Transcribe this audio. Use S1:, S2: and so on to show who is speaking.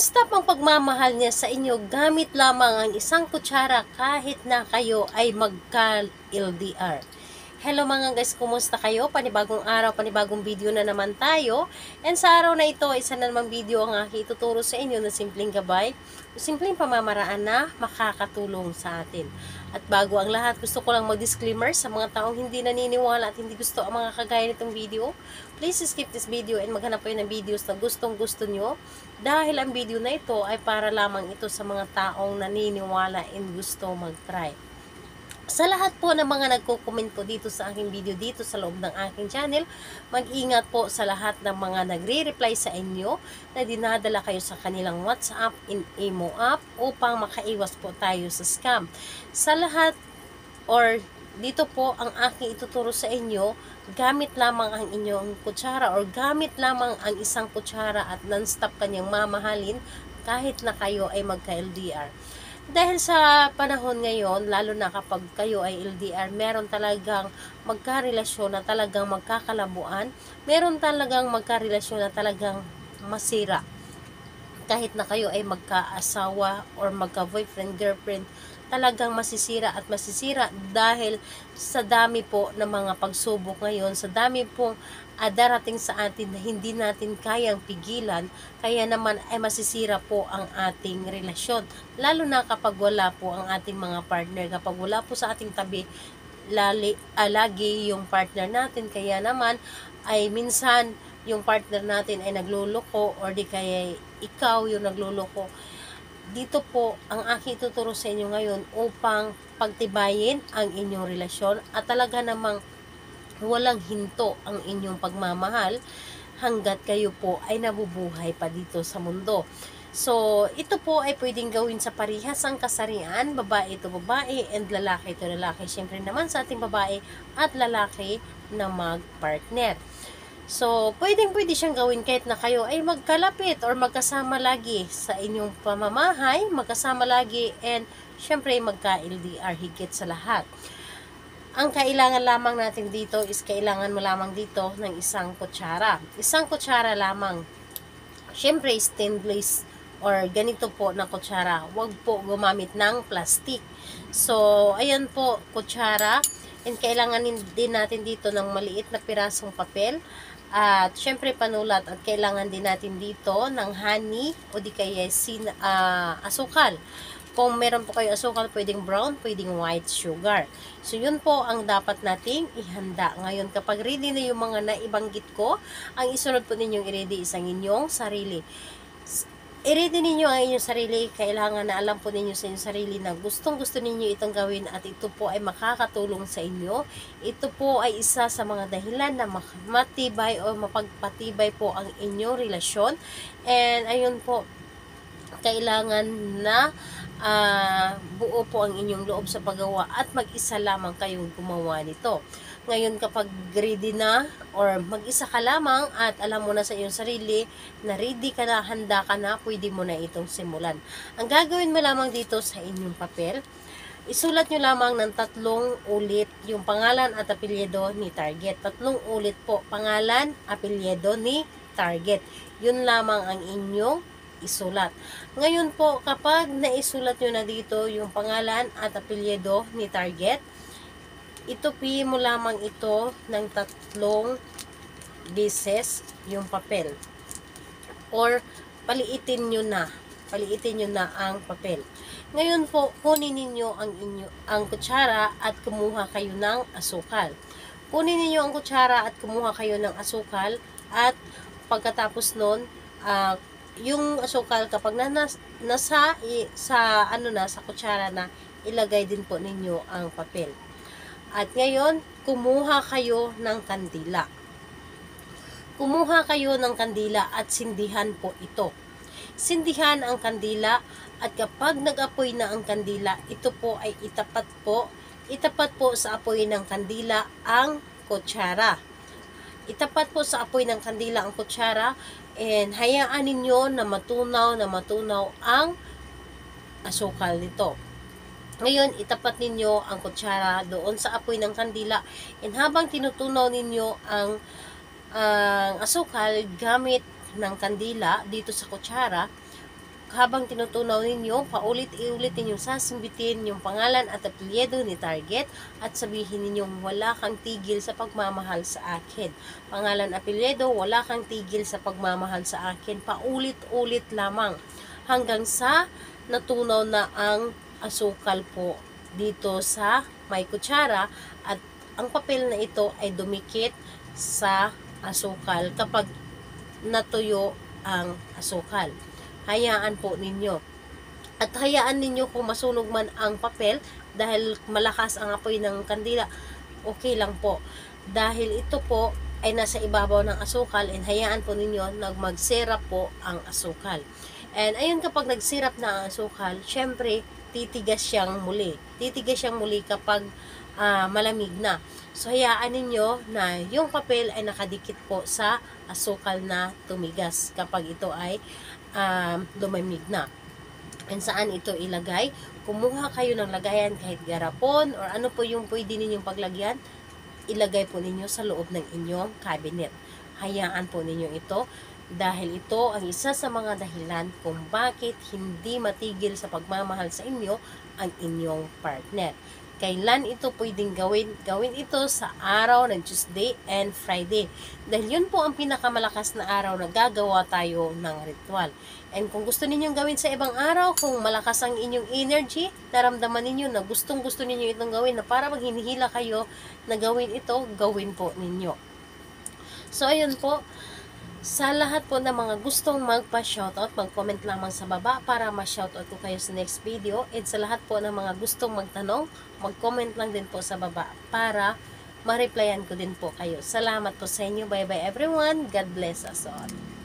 S1: Non-stop ang pagmamahal niya sa inyo gamit lamang ang isang kutsara kahit na kayo ay magka-LDR. Hello mga guys, kumusta kayo? Panibagong araw, panibagong video na naman tayo. And sa araw na ito, isa na namang video ang aking ituturo sa inyo na simpleng gabay o simpleng pamamaraan na makakatulong sa atin. At bago ang lahat, gusto ko lang mag-disclaimer sa mga taong hindi naniniwala at hindi gusto ang mga kagaya nitong video. Please skip this video and maghanap kayo ng videos na gustong gusto nyo. Dahil ang video na ito ay para lamang ito sa mga taong naniniwala and gusto mag-try. Sa lahat po ng mga nagko-comment po dito sa aking video dito sa loob ng aking channel, mag-ingat po sa lahat ng mga nagre-reply sa inyo na dinadala kayo sa kanilang WhatsApp in Imo app upang makaiwas po tayo sa scam. Sa lahat or dito po ang aking ituturo sa inyo, gamit lamang ang inyong kutsara or gamit lamang ang isang kutsara at non-stop kanyang mamahalin kahit na kayo ay magka-LDR. Dahil sa panahon ngayon, lalo na kapag kayo ay LDR, meron talagang magkarelasyon na talagang magkakalabuan, meron talagang magkarelasyon na talagang masira. Kahit na kayo ay magka-asawa or magka-boyfriend, girlfriend, talagang masisira at masisira dahil sa dami po ng mga pagsubok ngayon, sa dami pong darating sa atin na hindi natin kayang pigilan, kaya naman ay masisira po ang ating relasyon. Lalo na kapag wala po ang ating mga partner, kapag wala po sa ating tabi, lagi yung partner natin, kaya naman ay minsan yung partner natin ay nagluloko or di kaya ikaw yung nagluloko. Dito po ang aking ituturo sa inyo ngayon upang pagtibayin ang inyong relasyon at talaga namang walang hinto ang inyong pagmamahal hanggat kayo po ay nabubuhay pa dito sa mundo. So, ito po ay pwedeng gawin sa parihasang kasarian, babae ito babae and lalaki ito lalaki. Siyempre naman sa ating babae at lalaki na mag-partner. So, pwede siyang gawin kahit na kayo ay magkalapit or magkasama lagi sa inyong pamamahay, magkasama lagi, and syempre magka-LDR higit sa lahat. Ang kailangan lamang natin dito is kailangan mo lamang dito ng isang kutsara. Isang kutsara lamang. Syempre stainless or ganito po na kutsara. Huwag po gumamit ng plastic. So, ayan po, kutsara. And kailangan din natin dito ng maliit na pirasong papel. At syempre panulat at kailangan din natin dito ng honey o di kaya asukal. Kung meron po kayo asukal, pwedeng brown, pwedeng white sugar. So yun po ang dapat nating ihanda. Ngayon kapag ready na yung mga naibanggit ko, ang isunod po ninyong i-ready isang inyong sarili. I-ready ninyo ang inyong sarili, kailangan na alam po ninyo sa inyong sarili na gustong-gusto ninyo itong gawin at ito po ay makakatulong sa inyo. Ito po ay isa sa mga dahilan na matibay o mapagpatibay po ang inyong relasyon. And ayun po, kailangan na buo po ang inyong loob sa paggawa at mag-isa lamang kayong gumawa nito. Ngayon kapag ready na or mag-isa ka lamang at alam mo na sa iyong sarili na ready ka na, handa ka na, pwede mo na itong simulan. Ang gagawin mo lamang dito sa inyong papel, isulat nyo lamang ng 3 ulit yung pangalan at apelyido ni target. 3 ulit po, pangalan, apelyido ni target. Yun lamang ang inyong isulat. Ngayon po, kapag naisulat nyo na dito yung pangalan at apelyido ni target, itupi mo lamang ito ng 3 beses yung papel. Or paliitin nyo na ang papel. Ngayon po, kunin ninyo ang kutsara at kumuha kayo ng asukal. Kunin ninyo ang kutsara at kumuha kayo ng asukal at pagkatapos nun, yung asukal kapag nasa kutsara na, ilagay din po ninyo ang papel. At ngayon, kumuha kayo ng kandila. Kumuha kayo ng kandila at sindihan po ito. Sindihan ang kandila at kapag nag-apoy na ang kandila, ito po ay itapat po sa apoy ng kandila ang kutsara. Itapat po sa apoy ng kandila ang kutsara and hayaan ninyo na matunaw ang asukal nito. Ngayon, itapat ninyo ang kutsara doon sa apoy ng kandila and habang tinutunaw ninyo ang asukal gamit ng kandila dito sa kutsara, habang tinutunaw ninyo, paulit-ulit ninyong sasambitin yung pangalan at apelyido ni target at sabihin ninyong wala kang tigil sa pagmamahal sa akin. Pangalan, apelyido, wala kang tigil sa pagmamahal sa akin. Paulit-ulit lamang hanggang sa natunaw na ang asukal po dito sa may kutsara at ang papel na ito ay dumikit sa asukal kapag natuyo ang asukal. Hayaan po ninyo. At hayaan ninyo kung masunog man ang papel dahil malakas ang apoy ng kandila, okay lang po. Dahil ito po ay nasa ibabaw ng asukal and hayaan po ninyo na magsirap po ang asukal. And ayun, kapag nagsirap na ang asukal, syempre titigas siyang muli. Titigas siyang muli kapag malamig na. So hayaan ninyo na yung papel ay nakadikit po sa asukal na tumigas kapag ito ay lumamig na. And saan ito ilagay? Kumuha kayo ng lagayan kahit garapon or ano po yung pwede ninyong paglagyan, ilagay po ninyo sa loob ng inyong cabinet. Hayaan po ninyo ito dahil ito ang isa sa mga dahilan kung bakit hindi matigil sa pagmamahal sa inyo ang inyong partner. Kailan ito pwedeng gawin? Gawin ito sa araw ng Tuesday and Friday. Dahil yun po ang pinakamalakas na araw na gagawa tayo ng ritual. And kung gusto ninyong gawin sa ibang araw, kung malakas ang inyong energy, naramdaman ninyo na gustong-gusto ninyo itong gawin na para maghinihila kayo na gawin ito, gawin po ninyo. So ayun po, sa lahat po ng mga gustong magpa-shoutout, mag-comment lamang sa baba para ma-shoutout ko kayo sa next video. And sa lahat po ng mga gustong magtanong, mag-comment lang din po sa baba para ma-replyan ko din po kayo. Salamat po sa inyo. Bye-bye everyone. God bless us all.